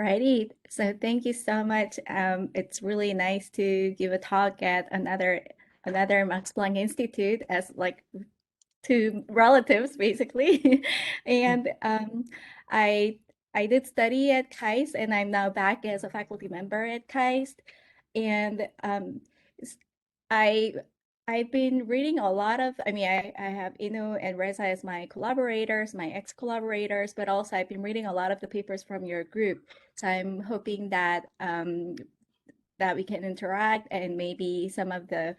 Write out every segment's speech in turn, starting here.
Alrighty, so thank you so much. It's really nice to give a talk at another Max Planck Institute as like two relatives basically. And I I did study at KAIST and I'm now back as a faculty member at KAIST. And I I've been reading a lot of, I have Inu and Reza as my collaborators, my ex-collaborators, but also I've been reading a lot of the papers from your group. So I'm hoping that that we can interact and maybe some of the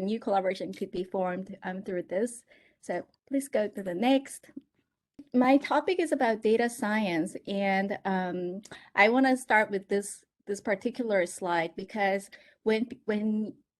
new collaboration could be formed through this. So please go to the next. My topic is about data science, and I want to start with this particular slide because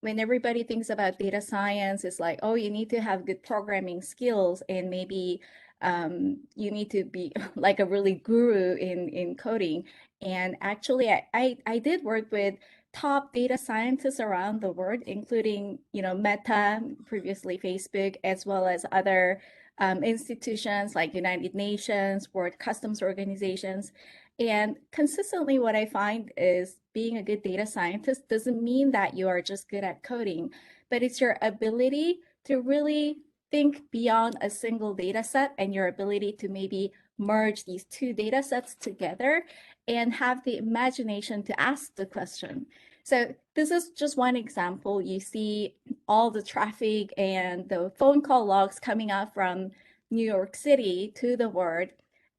when everybody thinks about data science, it's like, oh, you need to have good programming skills, and maybe you need to be like a really guru in coding. And actually, I did work with top data scientists around the world, including, Meta, previously Facebook, as well as other institutions like United Nations, World Customs Organizations. And consistently, what I find is being a good data scientist doesn't mean that you are just good at coding, but it's your ability to really think beyond a single data set and your ability to maybe merge these two data sets together and have the imagination to ask the question. So this is just one example. You see all the traffic and the phone call logs coming out from New York City to the world.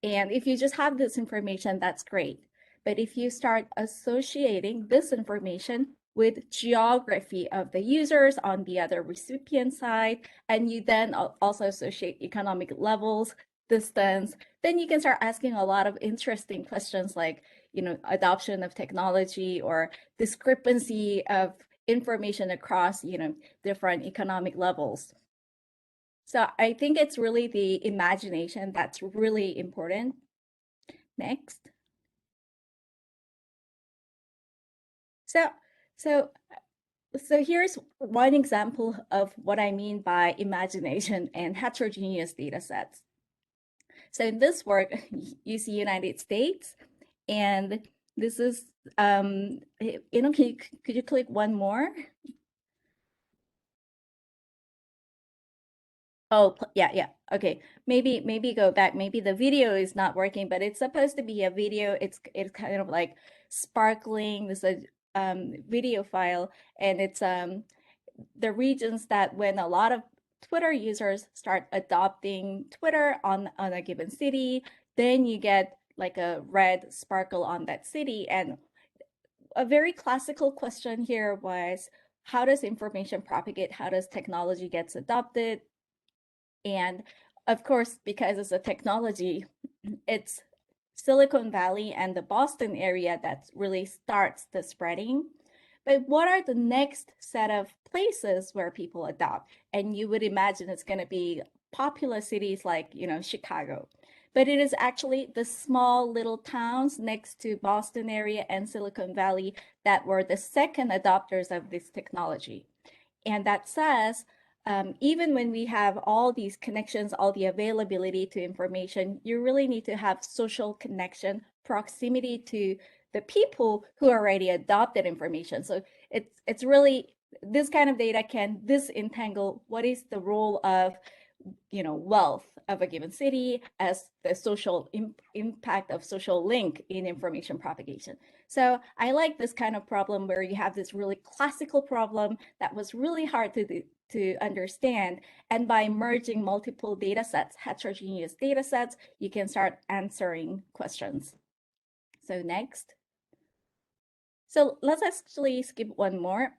And if you just have this information, that's great. But if you start associating this information with geography of the users on the other recipient side, and you then also associate economic levels, distance, then you can start asking a lot of interesting questions like, adoption of technology or discrepancy of information across, different economic levels. So I think it's really the imagination that's really important. Next. So, so, so here's one example of what I mean by imagination and heterogeneous data sets. So in this work, you see United States, and this is, could you click one more? Oh, yeah. Okay. Maybe go back. Maybe the video is not working, but it's supposed to be a video. It's kind of like sparkling. This is a video file, and it's the regions that when a lot of Twitter users start adopting Twitter on a given city, then you get like a red sparkle on that city. And a very classical question here was, how does information propagate? How does technology gets adopted? And of course, because it's a technology, it's Silicon Valley and the Boston area that really starts the spreading. But what are the next set of places where people adopt? And you would imagine it's going to be populous cities like, Chicago. But it is actually the small little towns next to Boston area and Silicon Valley that were the second adopters of this technology. And that says, even when we have all these connections, all the availability to information, you really need to have social connection, proximity to the people who already adopted information. So it's really, this kind of data can disentangle what is the role of wealth of a given city as the social impact of social link in information propagation. So I like this kind of problem where you have this really classical problem that was really hard to understand. And by merging multiple data sets, heterogeneous data sets, you can start answering questions. So next. So let's actually skip one more.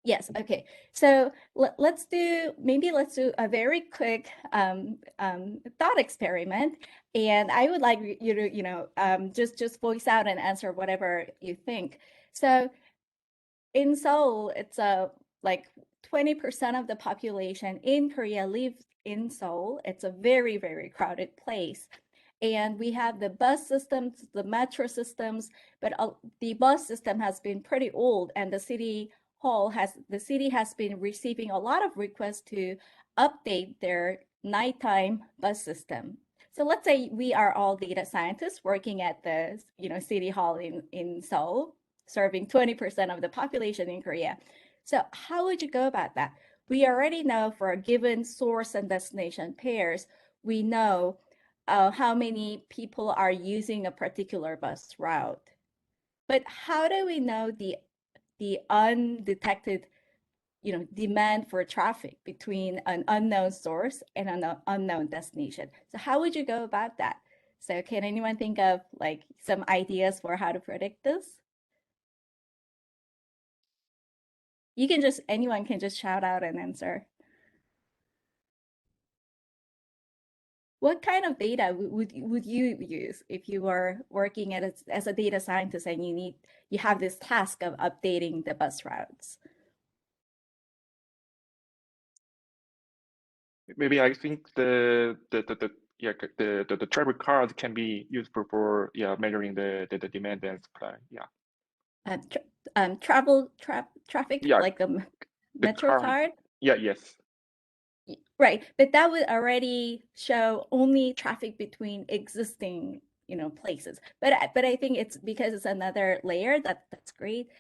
Yes, okay. So let's do a very quick thought experiment. And I would like you to, just voice out and answer whatever you think. So in Seoul, it's like 20% of the population in Korea lives in Seoul. It's a very, very crowded place. And we have the bus systems, the metro systems, but the bus system has been pretty old, and the city has been receiving a lot of requests to update their nighttime bus system. So let's say we are all data scientists working at the city hall in Seoul, serving 20% of the population in Korea. So how would you go about that? We already know for a given source and destination pairs, we know how many people are using a particular bus route. But how do we know the undetected demand for traffic between an unknown source and an unknown destination? So how would you go about that? So can anyone think of like some ideas for how to predict this? Anyone can just shout out an answer. What kind of data would you use if you were working as a data scientist and you have this task of updating the bus routes? Maybe I think the travel card can be useful for measuring the demand and supply. Traffic, Yeah, like a the metro card. card. Yes. Right, but that would already show only traffic between existing, places. But I think it's because it's another layer that's great.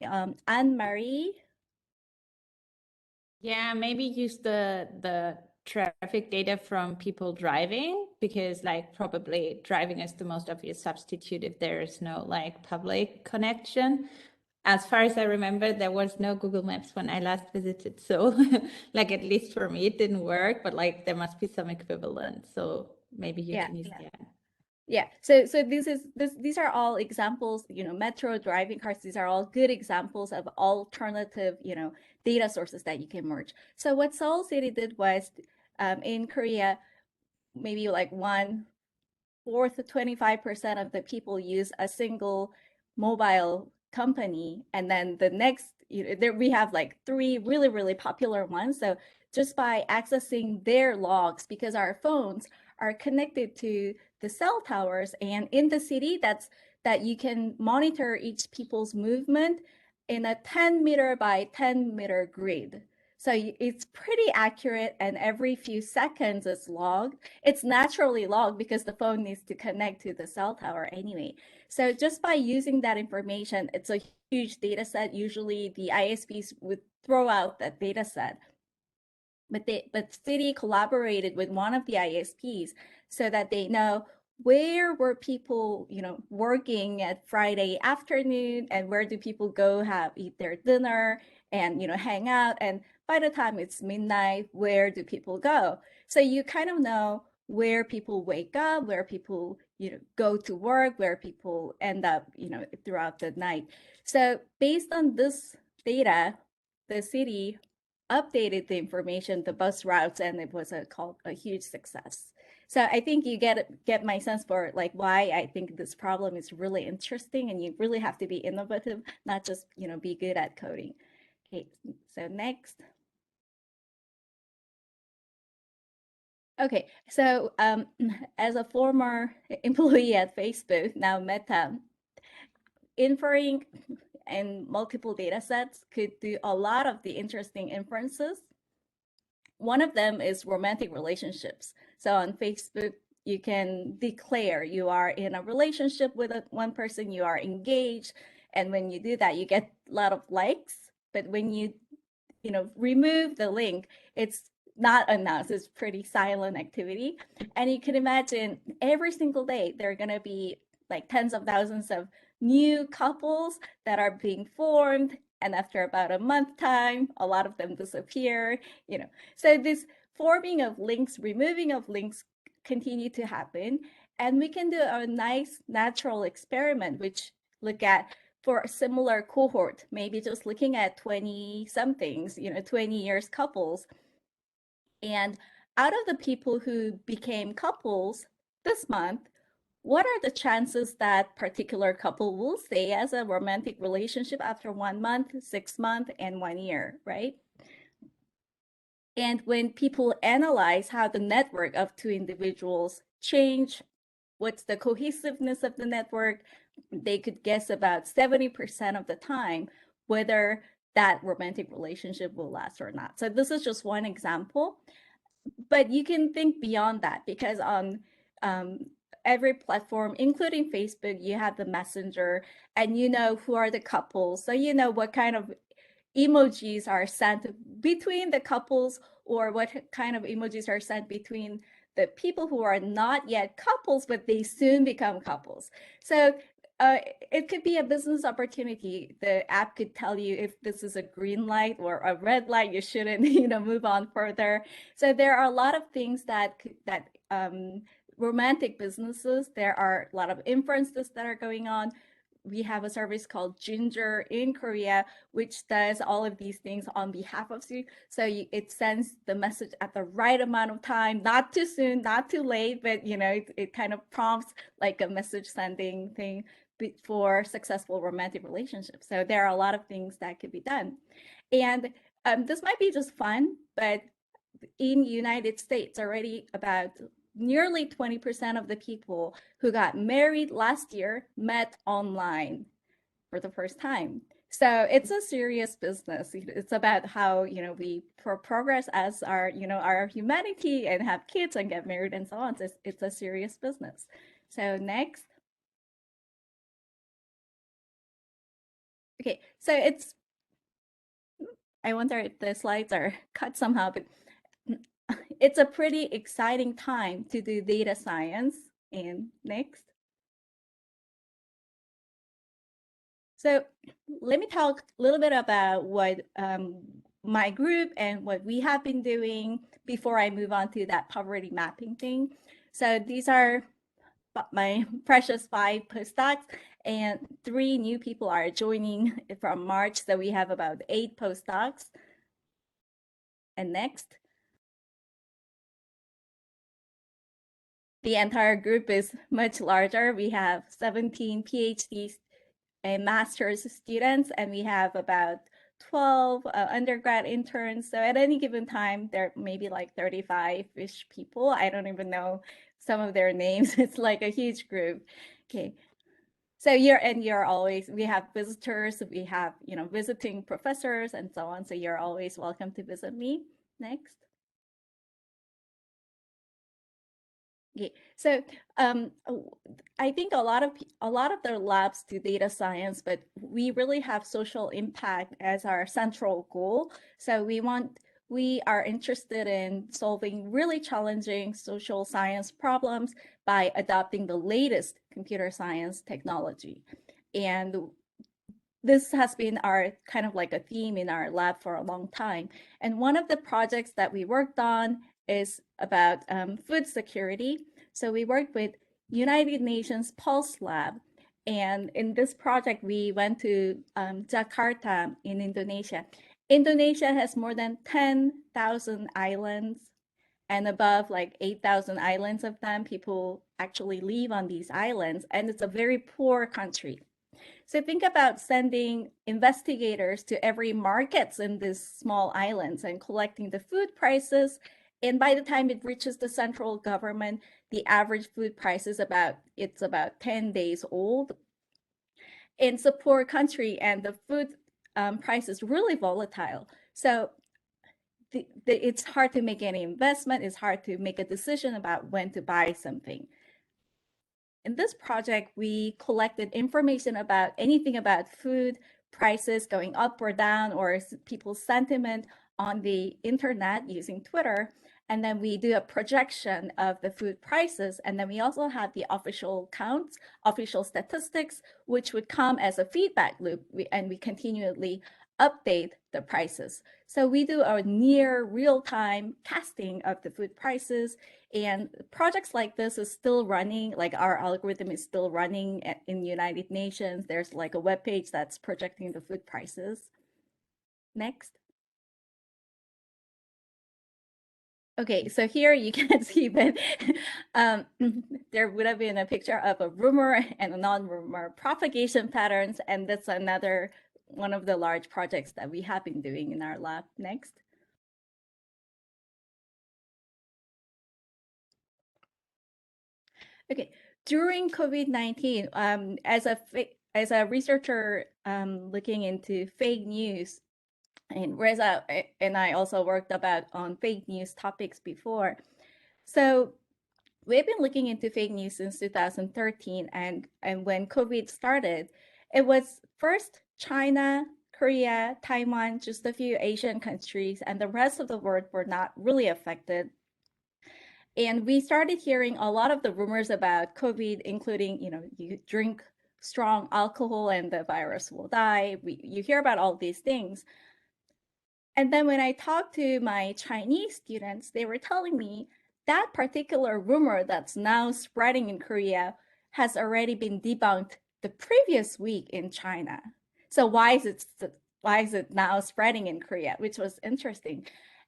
Anne-Marie. Yeah, maybe use the traffic data from people driving, because like probably driving is the most obvious substitute if there is no like public connection. As far as I remember, there was no Google Maps when I last visited. So like, at least for me, it didn't work, but like there must be some equivalent. So maybe you can use that. Yeah. So these are all examples, metro driving cars, these are all good examples of alternative, data sources that you can merge. So what Seoul City did was in Korea, maybe like 1/4 to 25% of the people use a single mobile company, and then the next there we have like three really, really popular ones. So just by accessing their logs, because our phones are connected to the cell towers and in the city, that you can monitor each people's movement in a 10-meter by 10-meter grid. So it's pretty accurate, and every few seconds it's logged. It's naturally logged because the phone needs to connect to the cell tower anyway. So just by using that information, it's a huge data set. Usually the ISPs would throw out that data set. But City collaborated with one of the ISPs so that they know where were people, working at Friday afternoon, and where do people go eat their dinner and, hang out. And by the time it's midnight, where do people go? So you kind of know where people wake up, where people, go to work, where people end up, throughout the night. So based on this data, the city updated the information, the bus routes, and it was called a huge success. So I think you get my sense for like why I think this problem is really interesting, and you really have to be innovative, not just be good at coding. Okay, so next. Okay, so as a former employee at Facebook, now Meta, inferring and multiple data sets could do a lot of the interesting inferences. One of them is romantic relationships. So on Facebook, you can declare you are in a relationship with one person, you are engaged. And when you do that, you get a lot of likes. But when you remove the link, it's not announced. It's pretty silent activity. And you can imagine every single day, there are going to be like tens of thousands of new couples that are being formed. And after about a month time, a lot of them disappear, So this forming of links, removing of links continue to happen. And we can do a nice natural experiment, which look at for a similar cohort, maybe just looking at 20 somethings, 20 years couples. And out of the people who became couples this month, what are the chances that particular couple will stay as a romantic relationship after 1 month, 6 months, and 1 year, right? And when people analyze how the network of two individuals change, what's the cohesiveness of the network, they could guess about 70% of the time whether that romantic relationship will last or not. So this is just one example, but you can think beyond that, because every platform, including Facebook, you have the messenger, and you know who are the couples. So you know what kind of emojis are sent between the couples, or what kind of emojis are sent between the people who are not yet couples, but they soon become couples. So it could be a business opportunity. The app could tell you if this is a green light or a red light, you shouldn't, move on further. So there are a lot of things that romantic businesses, there are a lot of inferences that are going on. We have a service called Ginger in Korea, which does all of these things on behalf of you. So it sends the message at the right amount of time, not too soon, not too late, but it kind of prompts like a message sending thing for successful romantic relationships. So there are a lot of things that could be done. And this might be just fun, but in United States already about nearly 20% of the people who got married last year met online for the first time. So it's a serious business. It's about how we progress as our humanity and have kids and get married and so on. So it's a serious business. So next. Okay, so I wonder if the slides are cut somehow, but it's a pretty exciting time to do data science. And next. So let me talk a little bit about what my group and what we have been doing before I move on to that poverty mapping thing. So these are my precious 5 postdocs, and 3 new people are joining from March. So we have about 8 postdocs. And next. The entire group is much larger. We have 17 PhDs and master's students, and we have about 12 undergrad interns. So at any given time, there may be like 35-ish people. I don't even know some of their names. It's like a huge group. Okay. So you're always, we have visitors, we have, visiting professors and so on. So you're always welcome to visit me. Next. Okay, so I think a lot of the labs do data science, but we really have social impact as our central goal. So we are interested in solving really challenging social science problems by adopting the latest computer science technology. And this has been our kind of like a theme in our lab for a long time. And one of the projects that we worked on is about food security. So we worked with United Nations Pulse Lab. And in this project, we went to Jakarta in Indonesia. Indonesia has more than 10,000 islands, and above like 8,000 islands of them, people actually live on these islands, and it's a very poor country. So think about sending investigators to every markets in these small islands and collecting the food prices. And by the time it reaches the central government, the average food price is about 10 days old. It's a poor country, and the food price is really volatile. So it's hard to make any investment. It's hard to make a decision about when to buy something. In this project, we collected information about anything about food prices going up or down, or people's sentiment on the internet using Twitter. And then we do a projection of the food prices. And then we also have the official counts, official statistics, which would come as a feedback loop. And we continually update the prices. So we do a near real-time casting of the food prices, and projects like this is still running. Like our algorithm is still running in United Nations. There's like a web page that's projecting the food prices. Next. Okay, so here you can see that there would have been a picture of a rumor and a non-rumor propagation patterns, and that's another one of the large projects that we have been doing in our lab. Next. Okay, during COVID-19, as a researcher looking into fake news, and Reza and I also worked on fake news topics before. So we've been looking into fake news since 2013, and when COVID started, it was first China, Korea, Taiwan, just a few Asian countries, and the rest of the world were not really affected. And we started hearing a lot of the rumors about COVID, including, you drink strong alcohol and the virus will die. You hear about all these things. And then when I talked to my Chinese students, they were telling me that particular rumor that's now spreading in Korea has already been debunked the previous week in China. So why is it now spreading in Korea, which was interesting.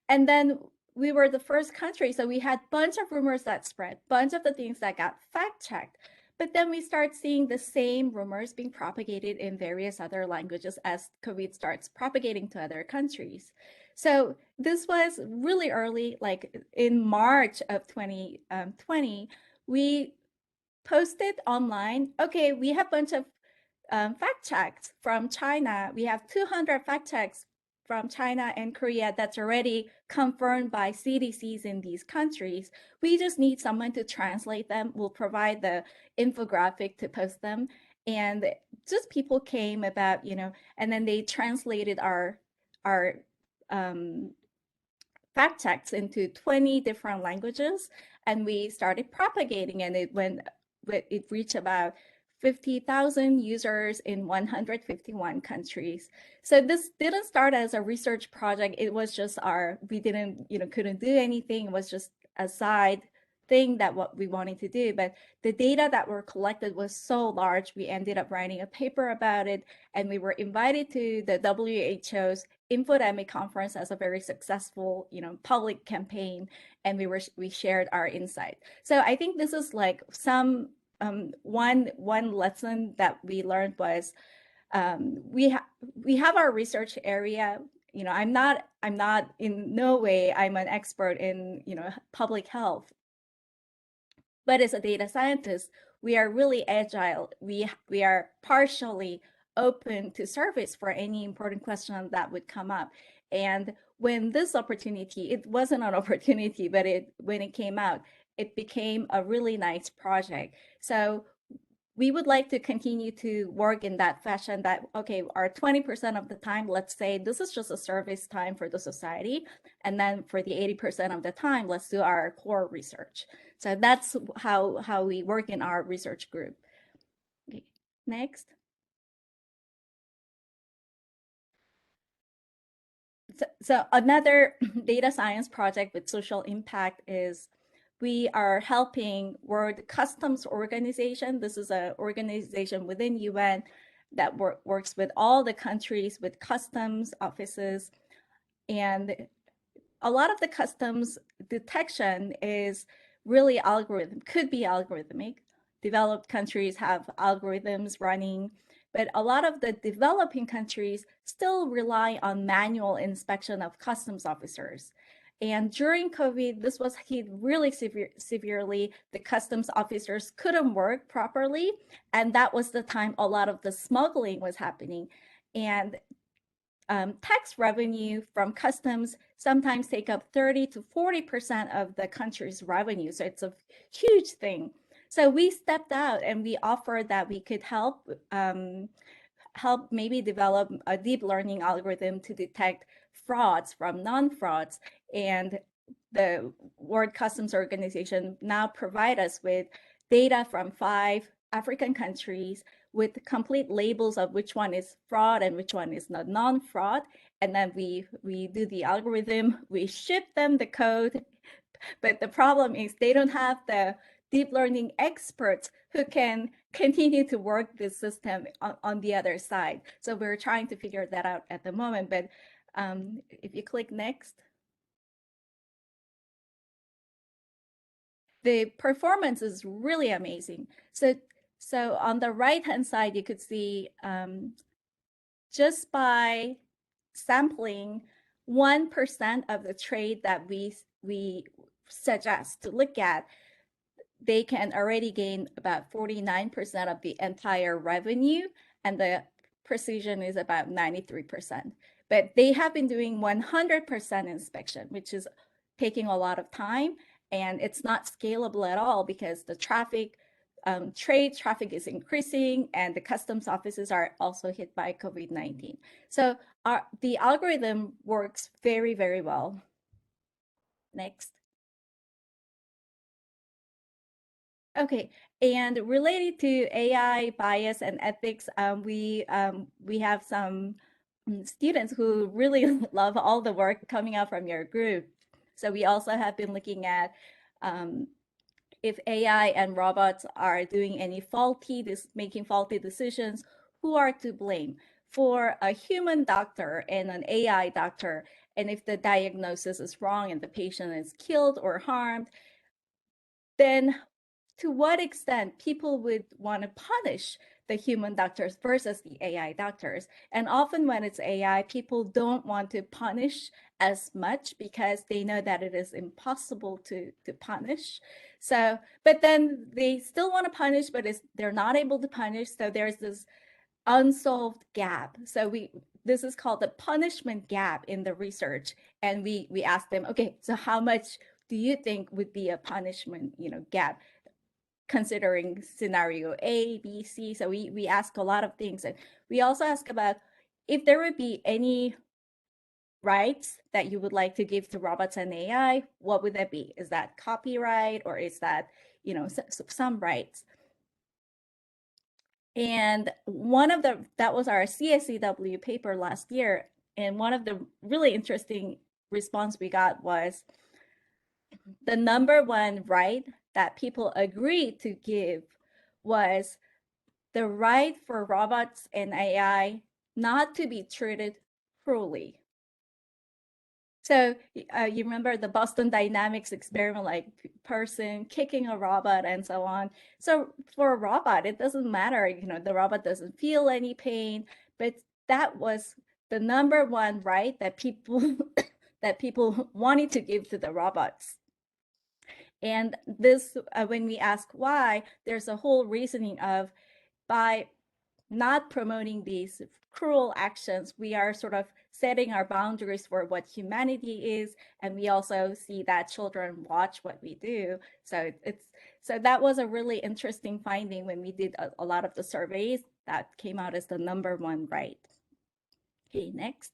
And then we were the first country, so we had a bunch of rumors that spread, bunch of the things that got fact checked. But then we start seeing the same rumors being propagated in various other languages as COVID starts propagating to other countries. So this was really early, like in March of 2020, we posted online, okay, we have a bunch of fact checks from China. We have 200 fact checks from China and Korea that's already confirmed by CDCs in these countries. We just need someone to translate them. We'll provide the infographic to post them. And just people came about, and then they translated our fact checks into 20 different languages, and we started propagating, and it reached about 50,000 users in 151 countries. So this didn't start as a research project. It was just we didn't, couldn't do anything. It was just a side thing that what we wanted to do. But the data that were collected was so large, we ended up writing a paper about it, and we were invited to the WHO's infodemic conference as a very successful, public campaign, and we shared our insight. So I think this is like some one lesson that we learned was we have our research area. I'm not in no way I'm an expert in public health, but as a data scientist, we are really agile. We are partially open to service for any important question that would come up. And when this opportunity, it wasn't an opportunity, but when it came out, it became a really nice project. So we would like to continue to work in that fashion that, okay, our 20% of the time, let's say this is just a service time for the society. And then for the 80% of the time, let's do our core research. So that's how we work in our research group. Okay, next. So another data science project with social impact is we are helping World Customs Organization. This is an organization within UN that works with all the countries with customs offices. And a lot of the customs detection is really could be algorithmic. Developed countries have algorithms running, but a lot of the developing countries still rely on manual inspection of customs officers. And during COVID, this was hit really severely. The customs officers couldn't work properly. And that was the time a lot of the smuggling was happening. And tax revenue from customs sometimes take up 30 to 40% of the country's revenue. So it's a huge thing. So we stepped out and we offered that we could help maybe develop a deep learning algorithm to detect frauds from non-frauds. And the World Customs Organization now provide us with data from 5 African countries with complete labels of which one is fraud and which one is not non-fraud. And then we do the algorithm, we ship them the code. But the problem is they don't have the deep learning experts who can continue to work this system on the other side. So we're trying to figure that out at the moment. But if you click next, the performance is really amazing. So on the right-hand side, you could see just by sampling 1% of the trade that we suggest to look at, they can already gain about 49% of the entire revenue, and the precision is about 93%. But they have been doing 100% inspection, which is taking a lot of time. and it's not scalable at all because the traffic, trade traffic is increasing, and the customs offices are also hit by COVID-19. So the algorithm works very, very well. Next. Okay, and related to AI bias and ethics, we have some students who really love all the work coming out from your group. So we also have been looking at if AI and robots are doing any making faulty decisions, who are to blame? For a human doctor and an AI doctor, and if the diagnosis is wrong and the patient is killed or harmed, then to what extent people would want to punish the human doctors versus the AI doctors. And often when it's AI, people don't want to punish as much because they know that it is impossible to punish. So, but then they still want to punish, but they're not able to punish. So there's this unsolved gap. So this is called the punishment gap in the research. And we asked them, okay, so how much do you think would be a punishment, gap? Considering scenario A, B, C. So we ask a lot of things. And we also ask about if there would be any rights that you would like to give to robots and AI, what would that be? Is that copyright, or is that, some rights? And that was our CSCW paper last year. And one of the really interesting response we got was the number one right that people agreed to give was the right for robots and AI not to be treated cruelly. So you remember the Boston Dynamics experiment, like person kicking a robot and so on. So for a robot, it doesn't matter, the robot doesn't feel any pain, but that was the number one right that people that people wanted to give to the robots. And this, when we ask why, there's a whole reasoning of by not promoting these cruel actions, we are sort of setting our boundaries for what humanity is, and we also see that children watch what we do. So that was a really interesting finding when we did a lot of the surveys. That came out as the number one right. Okay, next.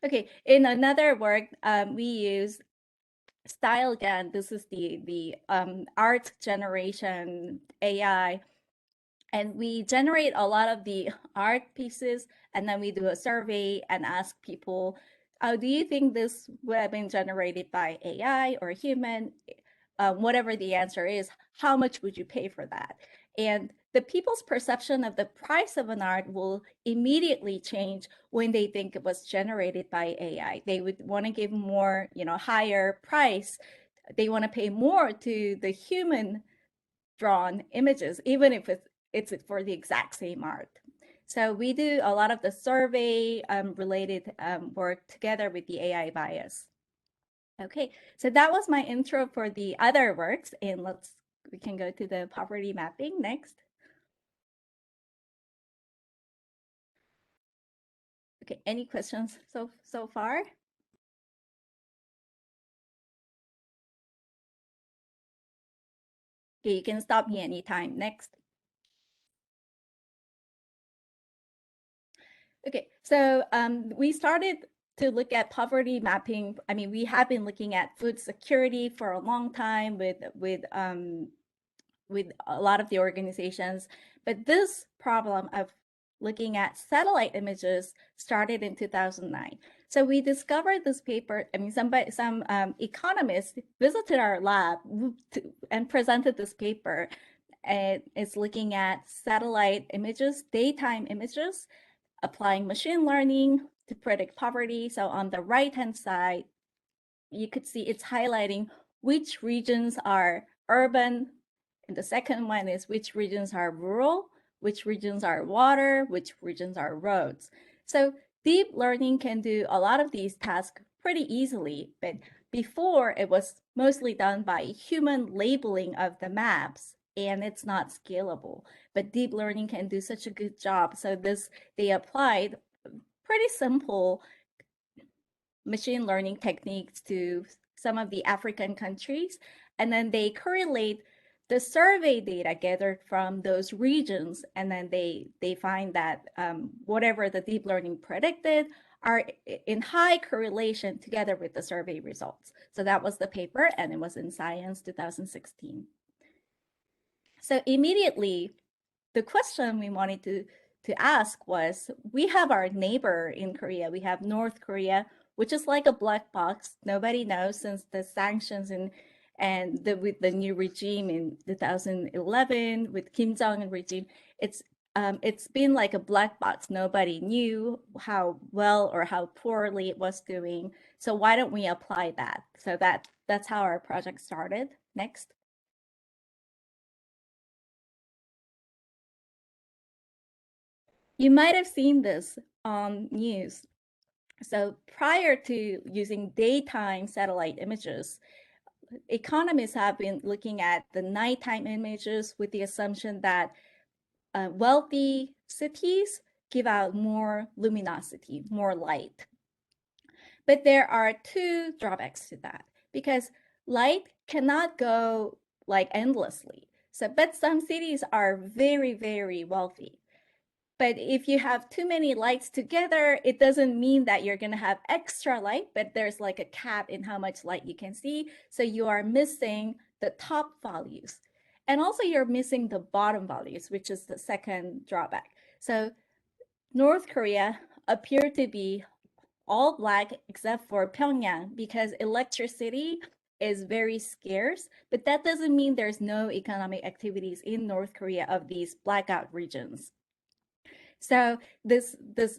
Okay, in another work, we use StyleGAN. This is the art generation AI. And we generate a lot of the art pieces, and then we do a survey and ask people, do you think this would have been generated by AI or human? Whatever the answer is, how much would you pay for that? And the people's perception of the price of an art will immediately change when they think it was generated by AI. They would want to give more, higher price. They want to pay more to the human drawn images, even if it's for the exact same art. So we do a lot of the survey related work together with the IVIBS. Okay, so that was my intro for the other works, and we can go to the poverty mapping next. Okay, any questions so far? Okay, you can stop me anytime. Next. Okay, so we started to look at poverty mapping. I mean, we have been looking at food security for a long time with a lot of the organizations, but this problem of looking at satellite images started in 2009. So we discovered this paper. I mean, some economists visited our lab and presented this paper. And it's looking at satellite images, daytime images, applying machine learning to predict poverty. So on the right-hand side, you could see it's highlighting which regions are urban. And the second one is which regions are rural, which regions are water, which regions are roads. So deep learning can do a lot of these tasks pretty easily, but before it was mostly done by human labeling of the maps, and it's not scalable. But deep learning can do such a good job. So they applied pretty simple machine learning techniques to some of the African countries. And then they correlate the survey data gathered from those regions. And then they find that whatever the deep learning predicted are in high correlation together with the survey results. So that was the paper, and it was in Science 2016. So immediately, the question we wanted to ask was, we have our neighbor in Korea. We have North Korea, which is like a black box. Nobody knows since the sanctions and with the new regime in 2011 with Kim Jong-un regime. It's been like a black box. Nobody knew how well or how poorly it was doing. So why don't we apply that? So that's how our project started. Next. You might have seen this on news. So prior to using daytime satellite images, economists have been looking at the nighttime images with the assumption that wealthy cities give out more luminosity, more light. But there are two drawbacks to that, because light cannot go like endlessly. So, but some cities are very, very wealthy. But if you have too many lights together, it doesn't mean that you're going to have extra light, but there's like a cap in how much light you can see. So you are missing the top values. And also you're missing the bottom values, which is the second drawback. So North Korea appeared to be all black except for Pyongyang, because electricity is very scarce, but that doesn't mean there's no economic activities in North Korea of these blackout regions. So this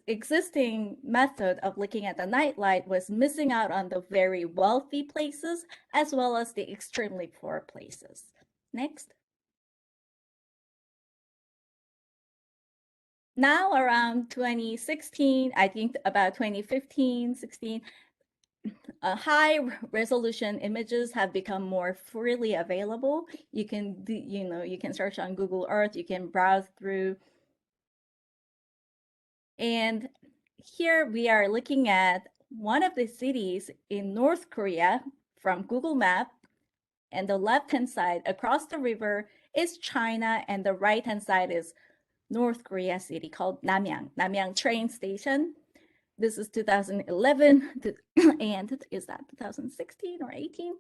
existing method of looking at the nightlight was missing out on the very wealthy places as well as the extremely poor places. Next. Now around 2016, I think about 2015, 16, high resolution images have become more freely available. You can do, you can search on Google Earth, you can browse through. And here we are looking at one of the cities in North Korea from Google Map, and the left-hand side across the river is China, and the right-hand side is North Korea city called Namyang train station. This is 2011, and is that 2016 or 18?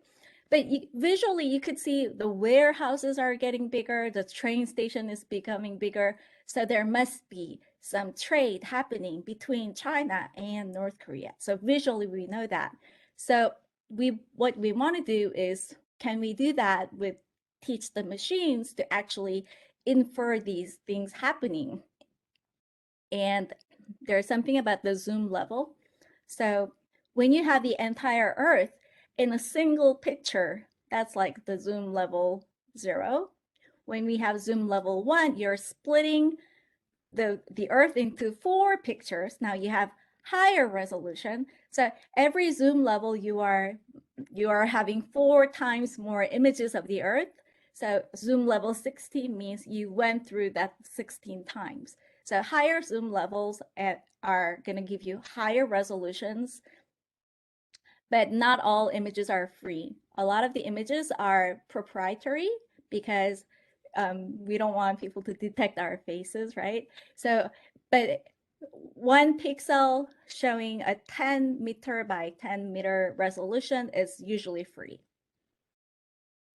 But visually, you could see the warehouses are getting bigger, the train station is becoming bigger, so there must be some trade happening between China and North Korea. So visually, we know that. So what we want to do is, can we do that with teach the machines to actually infer these things happening? And there's something about the zoom level. So when you have the entire Earth in a single picture, that's like the zoom level 0. When we have zoom level 1, you're splitting the Earth into 4 pictures. Now you have higher resolution. So every zoom level, you are having 4 times more images of the Earth. So zoom level 16 means you went through that 16 times. So higher zoom levels are going to give you higher resolutions, but not all images are free. A lot of the images are proprietary because we don't want people to detect our faces, right? So, but 1 pixel showing a 10 meter by 10 meter resolution is usually free.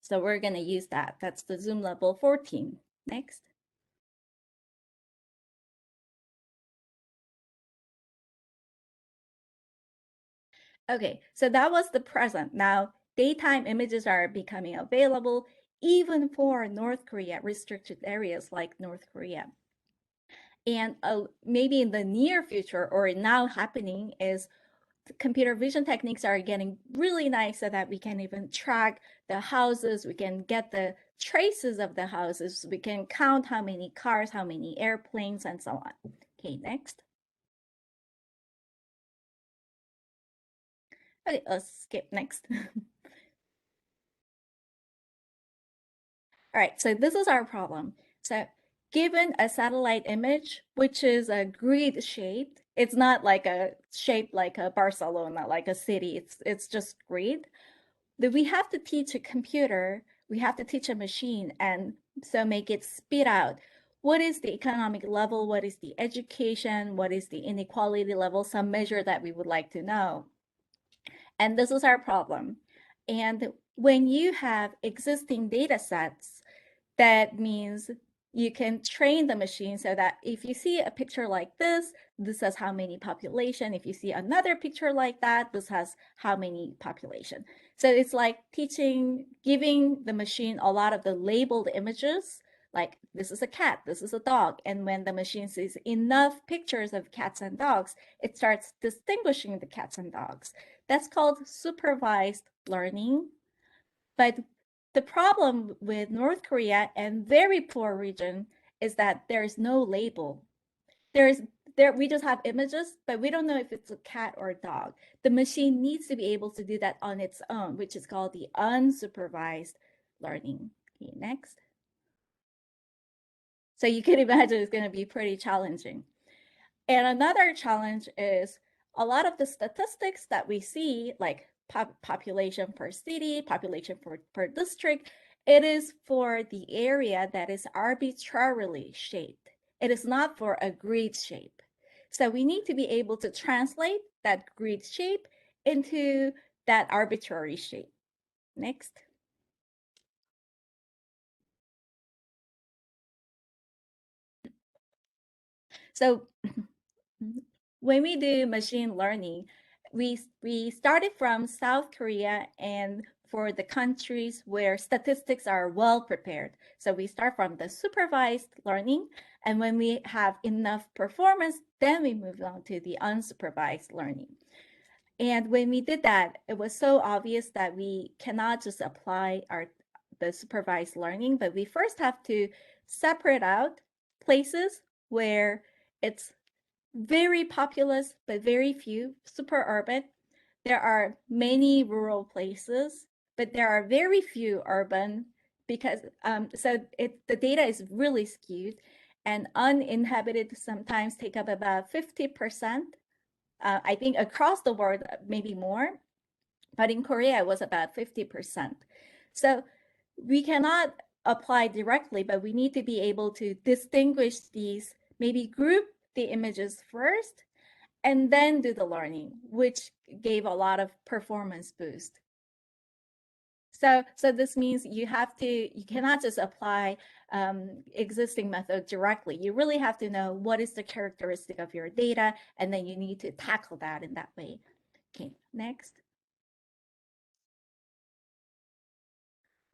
So we're going to use that. That's the zoom level 14. Next. Okay, so that was the present. Now, daytime images are becoming available even for North Korea, restricted areas like North Korea. And maybe in the near future or now happening is computer vision techniques are getting really nice so that we can even track the houses, we can get the traces of the houses, we can count how many cars, how many airplanes, and so on. Okay, next. Okay, let's skip next. All right, so this is our problem. So given a satellite image, which is a grid shaped, It's not like a shape like a Barcelona, like a city. It's just grid. That we have to teach a computer, we have to teach a machine, and so make it spit out what is the economic level, what is the education, what is the inequality level, some measure that we would like to know. And this is our problem. And when you have existing data sets, that means you can train the machine so that if you see a picture like this has how many population. If you see another picture like that, this has how many population. So it's like giving the machine a lot of the labeled images, like this is a cat, this is a dog. And when the machine sees enough pictures of cats and dogs, it starts distinguishing the cats and dogs. That's called supervised learning. But the problem with North Korea and very poor region is that there is no label. We just have images, but we don't know if it's a cat or a dog. The machine needs to be able to do that on its own, which is called the unsupervised learning. Okay, next. So you can imagine it's going to be pretty challenging. And another challenge is a lot of the statistics that we see, like population per city, population per district, it is for the area that is arbitrarily shaped. It is not for a grid shape. So we need to be able to translate that grid shape into that arbitrary shape. Next. So when we do machine learning, we started from South Korea and for the countries where statistics are well prepared. So we start from the supervised learning, and when we have enough performance, then we move on to the unsupervised learning. And when we did that, it was so obvious that we cannot just apply the supervised learning, but we first have to separate out places where it's very populous, but very few, super urban. There are many rural places, but there are very few urban because the data is really skewed, and uninhabited sometimes take up about 50%. I think across the world, maybe more, but in Korea it was about 50%. So we cannot apply directly, but we need to be able to distinguish these, maybe group the images first, and then do the learning, which gave a lot of performance boost. So this means you cannot just apply existing method directly. You really have to know what is the characteristic of your data, and then you need to tackle that in that way. Okay, next.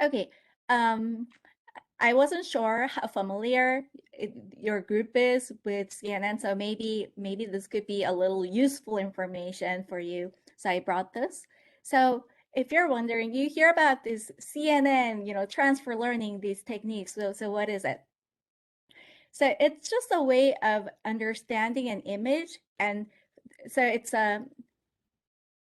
Okay, I wasn't sure how familiar your group is with CNN, so maybe this could be a little useful information for you. So I brought this. So if you're wondering, you hear about this CNN, transfer learning, these techniques. So what is it? So it's just a way of understanding an image, and so it's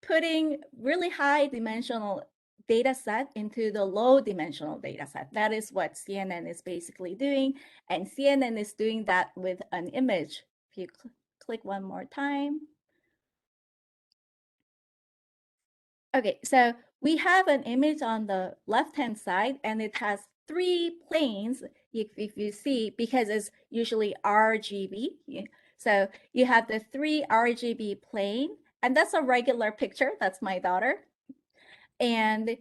putting really high dimensional data set into the low dimensional data set. That is what CNN is basically doing. And CNN is doing that with an image. If you click one more time. Okay, so we have an image on the left-hand side, and it has 3 planes, if you see, because it's usually RGB. So you have the 3 RGB plane, and that's a regular picture. That's my daughter. And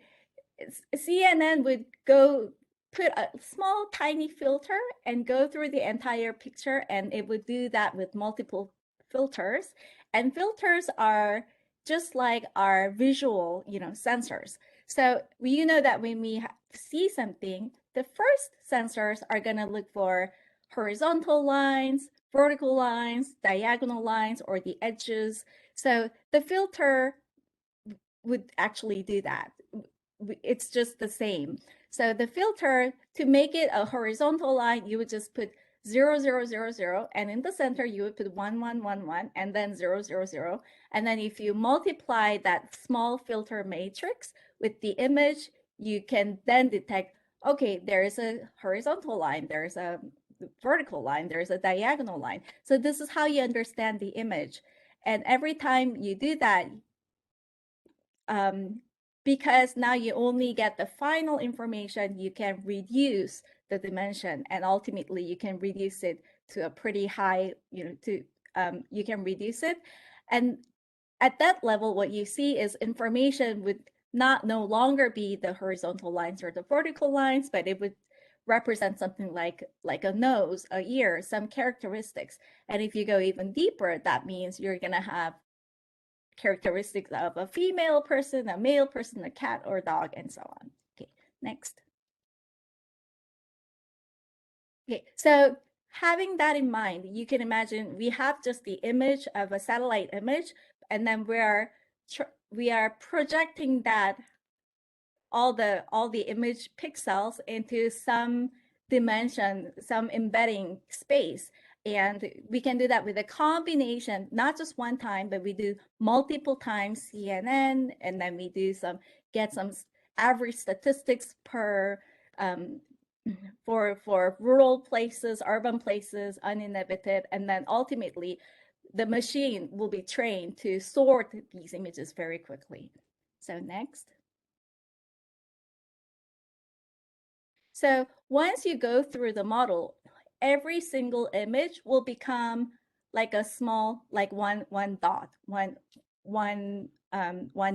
CNN would go put a small tiny filter and go through the entire picture, and it would do that with multiple filters. And filters are just like our visual, sensors. So you know that when we see something, the first sensors are going to look for horizontal lines, vertical lines, diagonal lines, or the edges. So the filter would actually do that. It's just the same. So the filter, to make it a horizontal line, you would just put 0, 0, 0, 0, and in the center you would put 1, 1, 1, 1, and then 0, 0, 0. And then if you multiply that small filter matrix with the image, you can then detect, okay, there is a horizontal line, there's a vertical line, there's a diagonal line. So this is how you understand the image. And every time you do that, because now you only get the final information, you can reduce the dimension, and ultimately you can reduce it to a pretty high, you can reduce it. And at that level, what you see is information would no longer be the horizontal lines or the vertical lines, but it would represent something like a nose, a ear, some characteristics. And if you go even deeper, that means you're going to have characteristics of a female person, a male person, a cat or dog, and so on. Okay, next. Okay, so having that in mind, you can imagine we have just the image of a satellite image, and then we are projecting that all the image pixels into some dimension, some embedding space. And we can do that with a combination, not just one time, but we do multiple times CNN, and then we do get some average statistics per for rural places, urban places, uninhabited, and then ultimately the machine will be trained to sort these images very quickly. So next. So once you go through the model, every single image will become like a small, like one dot, one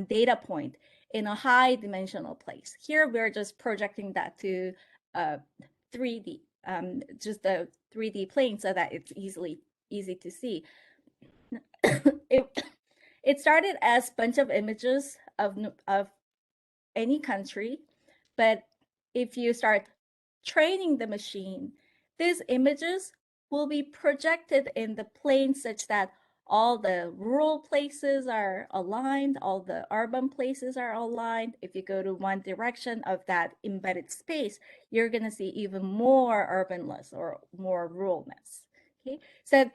data point in a high dimensional place. Here we're just projecting that to 3D, just a 3D plane so that it's easy to see. It started as a bunch of images of any country, but if you start training the machine, these images will be projected in the plane such that all the rural places are aligned, all the urban places are aligned. If you go to one direction of that embedded space, you're going to see even more urbanness or more ruralness. Okay, so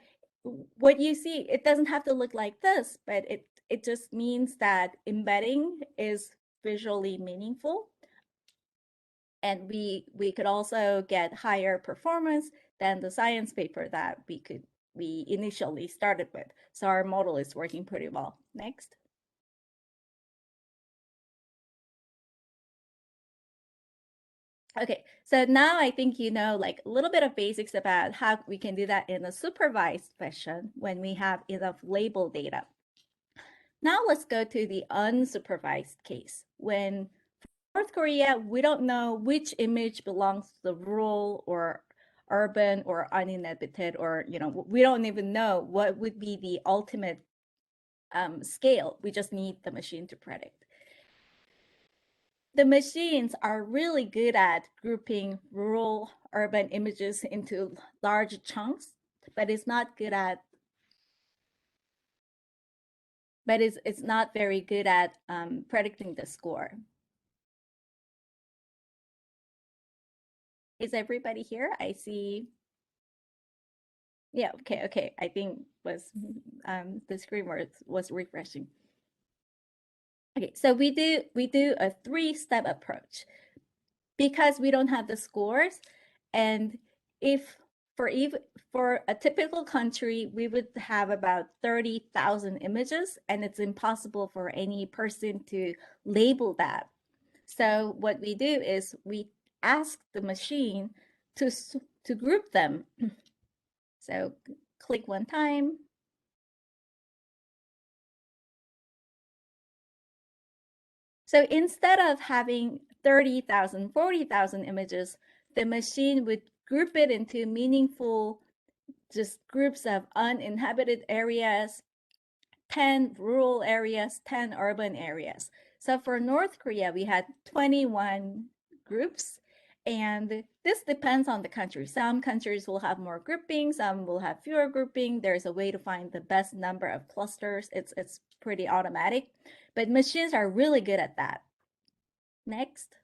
what you see, it doesn't have to look like this, but it just means that embedding is visually meaningful. And we could also get higher performance than the science paper that we initially started with. So our model is working pretty well. Next. Okay, so now I think you know like a little bit of basics about how we can do that in a supervised fashion when we have enough label data. Now let's go to the unsupervised case. When North Korea, we don't know which image belongs to the rural or urban or uninhabited, or we don't even know what would be the ultimate scale. We just need the machine to predict. The machines are really good at grouping rural urban images into large chunks, but it's not good at it's not very good at predicting the score. Is everybody here? I see. Yeah, okay. I think was the screen was refreshing. Okay, so we do a 3-step approach because we don't have the scores, and if for a typical country, we would have about 30,000 images, and it's impossible for any person to label that. So what we do is we ask the machine to group them. So click one time. So instead of having 30,000, 40,000 images, the machine would group it into meaningful just groups of uninhabited areas, 10 rural areas, 10 urban areas. So for North Korea, we had 21 groups, and this depends on the country. Some countries will have more grouping, some will have fewer grouping. There's a way to find the best number of clusters. It's pretty automatic, but machines are really good at that. Next.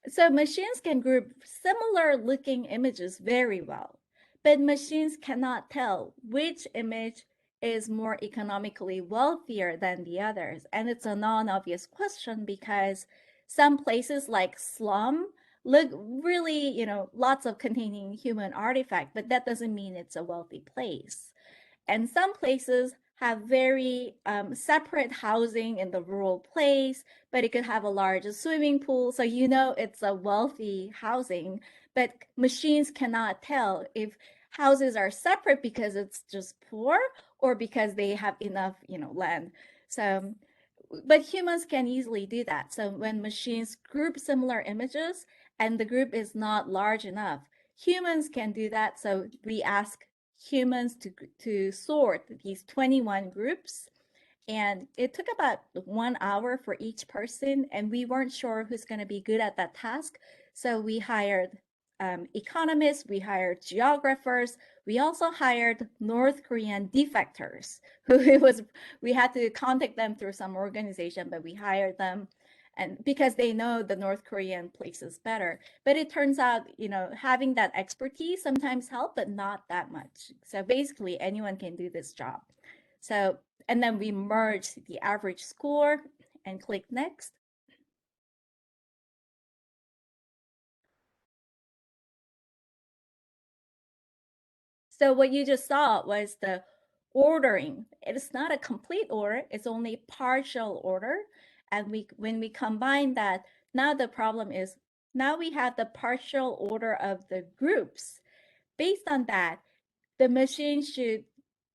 So machines can group similar looking images very well, but machines cannot tell which image is more economically wealthier than the others. And it's a non-obvious question because some places like slum look really, lots of containing human artifact, but that doesn't mean it's a wealthy place. And some places have very separate housing in the rural place, but it could have a large swimming pool. So it's a wealthy housing, but machines cannot tell if houses are separate because it's just poor or because they have enough, land. So, but humans can easily do that. So when machines group similar images and the group is not large enough, humans can do that. So we ask humans to sort these 21 groups. And it took about 1 hour for each person. And we weren't sure who's going to be good at that task. So we hired economists, we hired geographers, we also hired North Korean defectors we had to contact them through some organization, but we hired them and because they know the North Korean places better. But it turns out, having that expertise sometimes help, but not that much. So basically anyone can do this job. So, and then we merge the average score and click next. So what you just saw was the ordering. It is not a complete order, it's only partial order. And when we combine that, now the problem is, now we have the partial order of the groups. Based on that, the machine should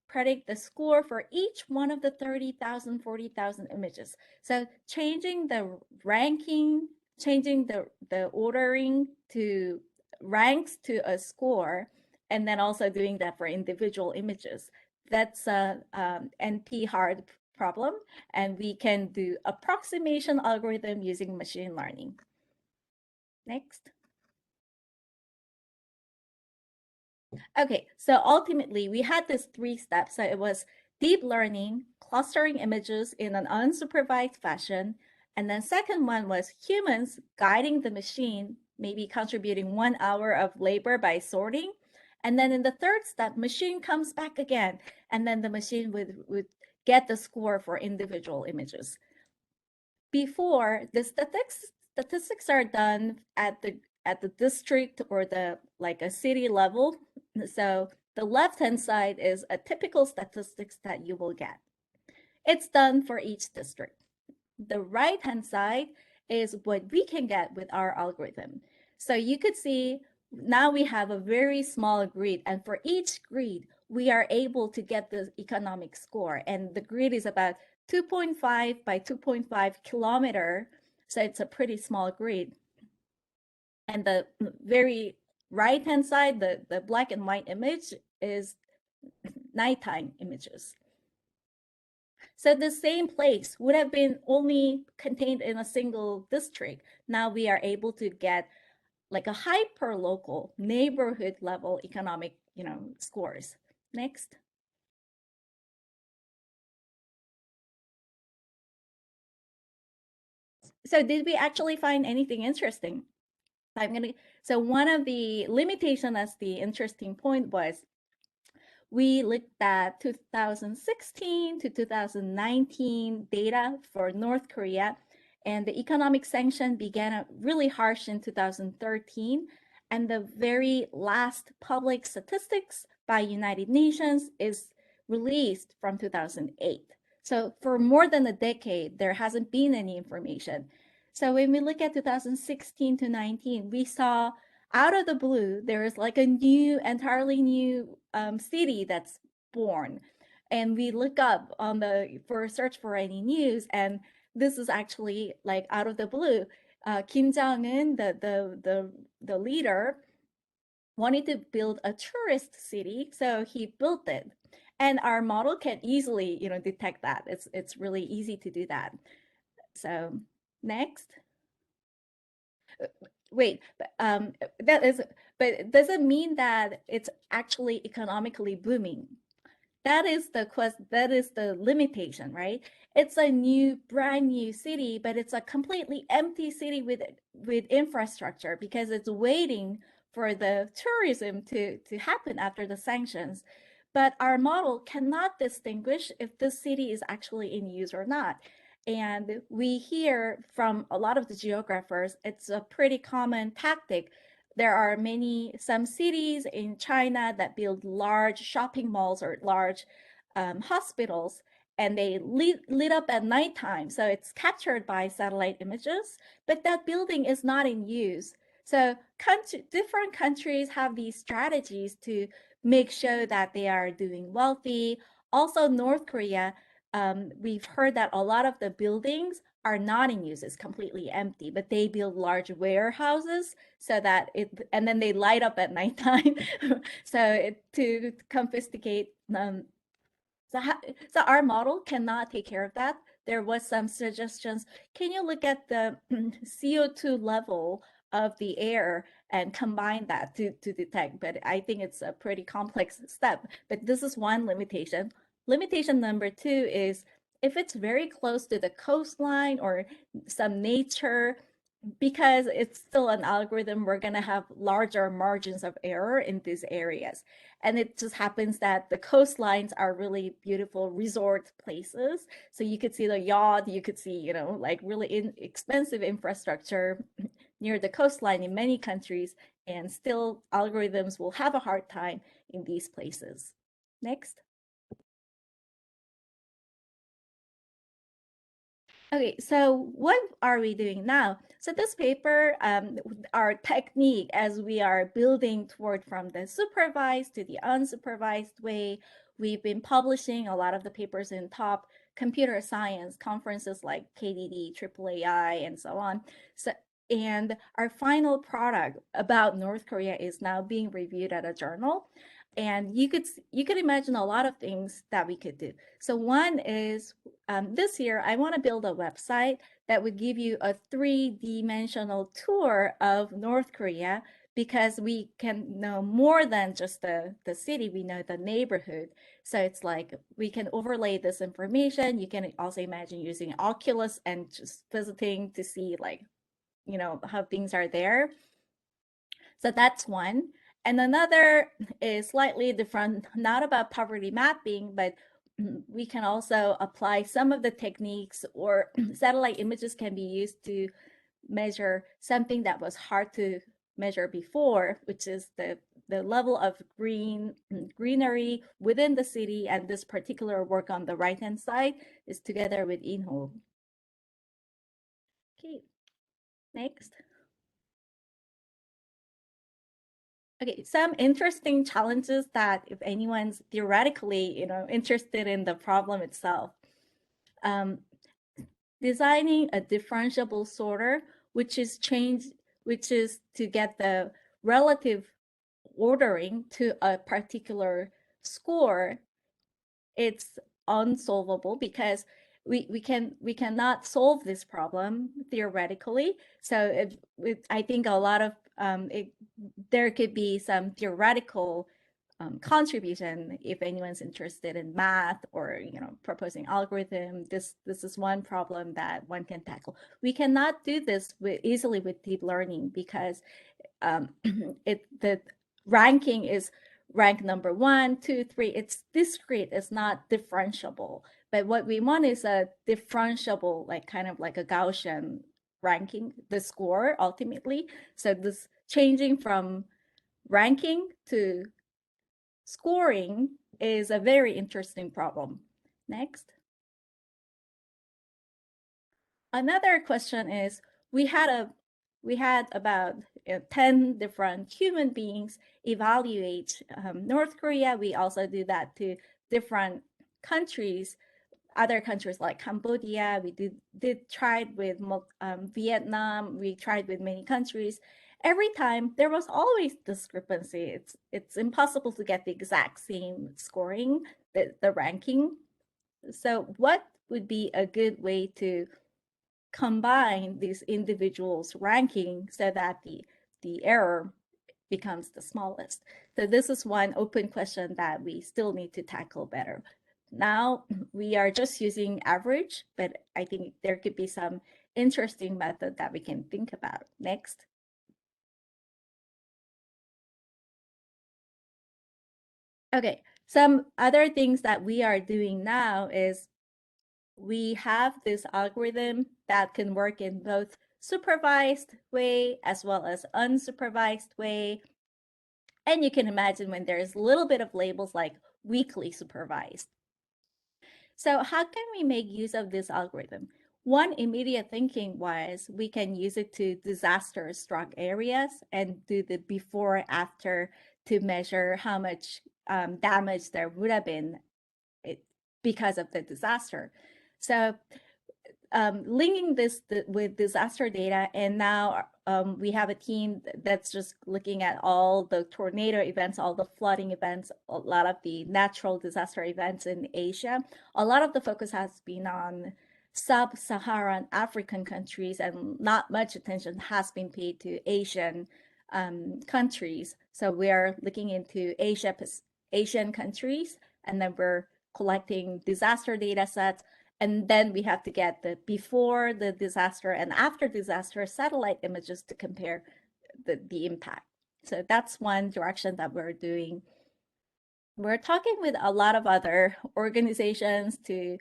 predict the score for each one of the 30,000, 40,000 images. So changing the ranking, changing the ordering to ranks to a score, and then also doing that for individual images. That's a NP hard problem, and we can do approximation algorithm using machine learning. Next. Okay, so ultimately we had this 3 steps. So it was deep learning, clustering images in an unsupervised fashion. And then second one was humans guiding the machine, maybe contributing 1 hour of labor by sorting. And then in the third step, machine comes back again, and then the machine would get the score for individual images. Before, the statistics are done at the district or like a city level. So the left-hand side is a typical statistics that you will get. It's done for each district. The right-hand side is what we can get with our algorithm. So you could see now we have a very small grid, and for each grid, we are able to get the economic score. And the grid is about 2.5 by 2.5 kilometer. So it's a pretty small grid. And the very right-hand side, the black and white image is nighttime images. So the same place would have been only contained in a single district. Now we are able to get like a hyper-local neighborhood level economic, scores. Next. So did we actually find anything interesting? So one of the limitation as the interesting point was we looked at 2016 to 2019 data for North Korea, and the economic sanction began really harsh in 2013. And the very last public statistics by United Nations is released from 2008. So for more than a decade, there hasn't been any information. So when we look at 2016 to 19, we saw out of the blue, there is like a entirely new city that's born. And we look up for search for any news, and this is actually like out of the blue. Kim Jong-un, the leader, wanted to build a tourist city, so he built it. And our model can easily, detect that. It's really easy to do that. So next. Wait, but does it mean that it's actually economically booming? That is the limitation, right? It's a brand new city, but it's a completely empty city with infrastructure because it's waiting for the tourism to happen after the sanctions. But our model cannot distinguish if this city is actually in use or not. And we hear from a lot of the geographers, it's a pretty common tactic. There are some cities in China that build large shopping malls or large hospitals, and they lit up at nighttime. So it's captured by satellite images, but that building is not in use. So different countries have these strategies to make sure that they are doing wealthy. Also, North Korea, we've heard that a lot of the buildings are not in use, it's completely empty, but they build large warehouses so that and then they light up at nighttime. So to confiscate. So our model cannot take care of that. There was some suggestions. Can you look at the CO2 level of the air and combine that to detect? But I think it's a pretty complex step. But this is one limitation. Limitation number two is if it's very close to the coastline or some nature, because it's still an algorithm, we're going to have larger margins of error in these areas. And it just happens that the coastlines are really beautiful resort places. So you could see the yacht, you could see, like really expensive infrastructure near the coastline in many countries, and still algorithms will have a hard time in these places. Next. Okay, so what are we doing now? So this paper, our technique as we are building toward from the supervised to the unsupervised way, we've been publishing a lot of the papers in top computer science conferences like KDD, AAAI, and so on. And our final product about North Korea is now being reviewed at a journal. And you could imagine a lot of things that we could do. So one is this year, I want to build a website that would give you a 3D tour of North Korea, because we can know more than just the city, we know the neighborhood. So it's like we can overlay this information. You can also imagine using Oculus and just visiting to see like, how things are there. So that's one. And another is slightly different, not about poverty mapping, but we can also apply some of the techniques, or satellite images can be used to measure something that was hard to measure before, which is the level of greenery within the city. And this particular work on the right-hand side is together with Inho. Okay, next. Okay, some interesting challenges that if anyone's theoretically, interested in the problem itself. Designing a differentiable sorter, which is to get the relative ordering to a particular score. It's unsolvable because we cannot solve this problem theoretically. So I think a lot of there could be some theoretical contribution if anyone's interested in math or proposing algorithm. This is one problem that one can tackle. We cannot do this easily with deep learning because the ranking is rank number 1, 2, 3. It's discrete. It's not differentiable. But what we want is a differentiable, like kind of like a Gaussian ranking, the score ultimately. So this changing from ranking to scoring is a very interesting problem. Next. Another question is, we had about 10 different human beings evaluate North Korea. We also do that to different countries, other countries like Cambodia. We did tried with Vietnam. We tried with many countries. Every time there was always discrepancy. It's impossible to get the exact same scoring, the ranking. So what would be a good way to combine these individuals' ranking so that the error becomes the smallest? So this is one open question that we still need to tackle better. Now we are just using average, but I think there could be some interesting method that we can think about. Next. Okay, some other things that we are doing now is we have this algorithm that can work in both supervised way as well as unsupervised way. And you can imagine when there's a little bit of labels like weakly supervised. So how can we make use of this algorithm? One immediate thinking was we can use it to disaster-struck areas and do the before after to measure how much damage there would have been because of the disaster. So linking this with disaster data, and now we have a team that's just looking at all the tornado events, all the flooding events, a lot of the natural disaster events in Asia. A lot of the focus has been on sub-Saharan African countries, and not much attention has been paid to Asian countries. So we are looking into Asian countries, and then we're collecting disaster data sets. And then we have to get the before the disaster and after disaster satellite images to compare the impact. So that's one direction that we're doing. We're talking with a lot of other organizations to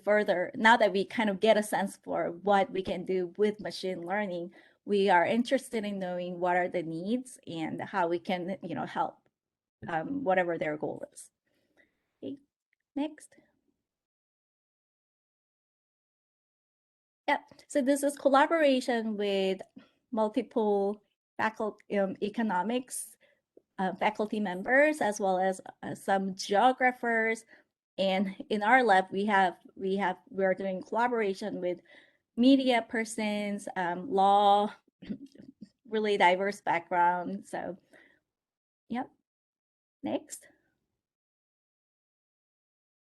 further, now that we kind of get a sense for what we can do with machine learning, we are interested in knowing what are the needs and how we can, help whatever their goal is. Okay, next. Yep. So this is collaboration with multiple faculty, economics faculty members, as well as some geographers. And in our lab, we are doing collaboration with media persons, law, really diverse background. So, yep. Next.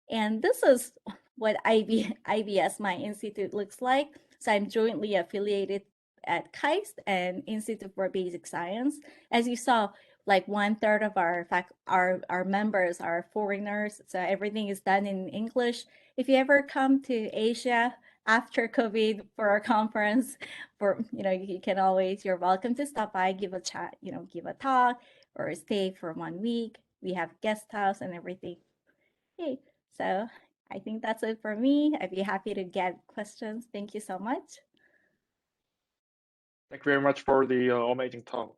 And this is what IVIBS, my institute, looks like. So I'm jointly affiliated at KAIST and Institute for Basic Science. As you saw, like 1/3 of our members are foreigners, so everything is done in English. If you ever come to Asia after COVID for our conference, you can always, you're welcome to stop by, give a chat, give a talk, or stay for 1 week. We have guest house and everything. Okay, so I think that's it for me. I'd be happy to get questions. Thank you so much. Thank you very much for the amazing talk.